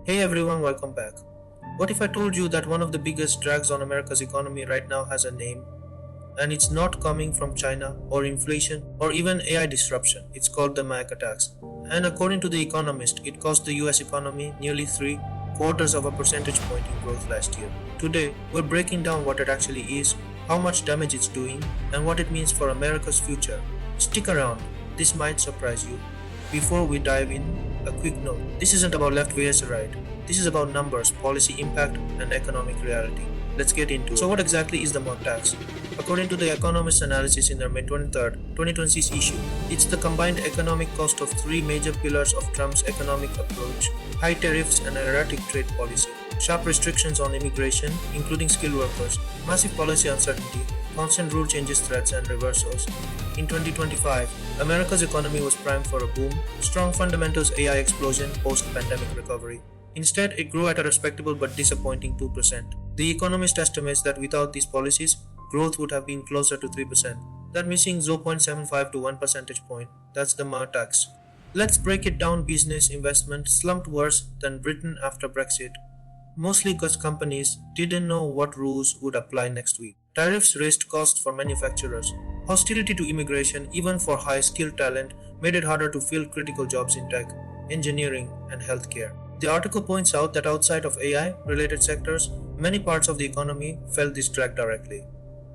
Hey everyone, welcome back. What if I told you that one of the biggest drags on America's economy right now has a name? And it's not coming from China or inflation or even AI disruption. It's called the MAGA Tax. And according to The Economist, it cost the US economy nearly 3/4 of a percentage point in growth last year. Today, we're breaking down what it actually is, how much damage it's doing, and what it means for America's future. Stick around, this might surprise you. Before we dive in, a quick note. This isn't about left versus right. This is about numbers, policy impact, and economic reality. Let's get into it. So what exactly is the MAGA tax? According to the economist analysis in their May 23, 2026 issue, it's the combined economic cost of three major pillars of Trump's economic approach: high tariffs and erratic trade policy, sharp restrictions on immigration, including skilled workers, massive policy uncertainty, constant rule changes, threats, and reversals. In 2025, America's economy was primed for a boom, strong fundamentals, AI explosion, post-pandemic recovery. Instead, it grew at a respectable but disappointing 2%. The Economist estimates that without these policies, growth would have been closer to 3%. That missing 0.75 to 1 percentage point, that's the MAGA tax. Let's break it down. Business investment slumped worse than Britain after Brexit, mostly because companies didn't know what rules would apply next week. Tariffs raised costs for manufacturers. Hostility to immigration, even for high-skilled talent, made it harder to fill critical jobs in tech, engineering, and healthcare. The article points out that outside of AI-related sectors, many parts of the economy felt this drag directly.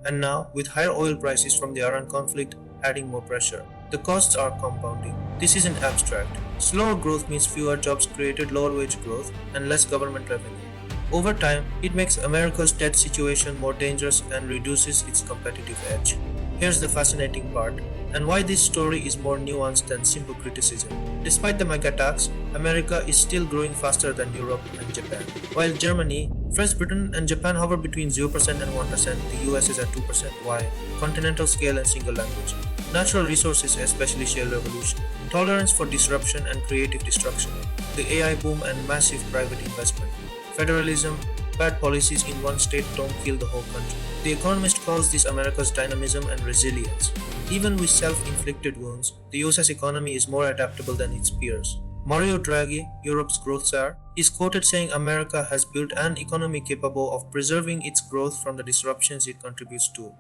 And now, with higher oil prices from the Iran conflict adding more pressure, the costs are compounding. This isn't abstract. Slower growth means fewer jobs created, lower wage growth, and less government revenue. Over time, it makes America's debt situation more dangerous and reduces its competitive edge. Here's the fascinating part, and why this story is more nuanced than simple criticism. Despite the MAGA tax, America is still growing faster than Europe and Japan. While Germany, France, Britain, and Japan hover between 0% and 1%, the US is at 2%. Why? Continental scale and single language. Natural resources, especially shale revolution. Tolerance for disruption and creative destruction. The AI boom and massive private investment. Federalism, bad policies in one state don't kill the whole country. The Economist calls this America's dynamism and resilience. Even with self-inflicted wounds, the US's economy is more adaptable than its peers. Mario Draghi, Europe's growth czar, is quoted saying America has built an economy capable of preserving its growth from the disruptions it contributes to.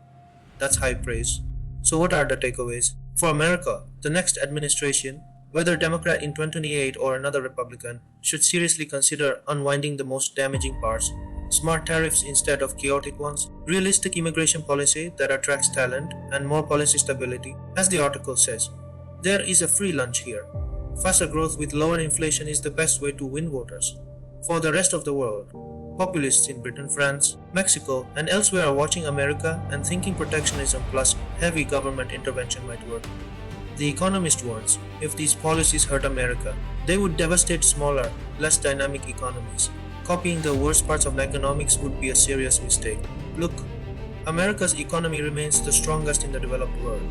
That's high praise. So what are the takeaways? For America, the next administration, whether Democrat in 2028 or another Republican, should seriously consider unwinding the most damaging parts: smart tariffs instead of chaotic ones, realistic immigration policy that attracts talent, and more policy stability. As the article says, there is a free lunch here. Faster growth with lower inflation is the best way to win voters. For the rest of the world, populists in Britain, France, Mexico, and elsewhere are watching America and thinking protectionism plus heavy government intervention might work. The Economist warns, if these policies hurt America, they would devastate smaller, less dynamic economies. Copying the worst parts of MAGAnomics would be a serious mistake. Look, America's economy remains the strongest in the developed world,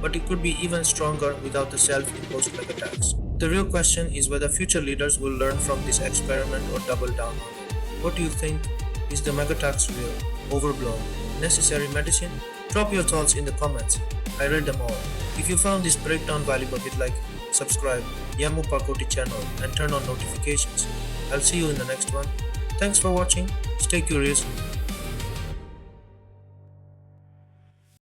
but it could be even stronger without the self-imposed MAGA tax. The real question is whether future leaders will learn from this experiment or double down on it. What do you think? Is the MAGA tax real, overblown, necessary medicine? Drop your thoughts in the comments. I read them all. If you found this breakdown valuable, hit like, subscribe, Yamu Pakoti channel, and turn on notifications. I'll see you in the next one. Thanks for watching. Stay curious.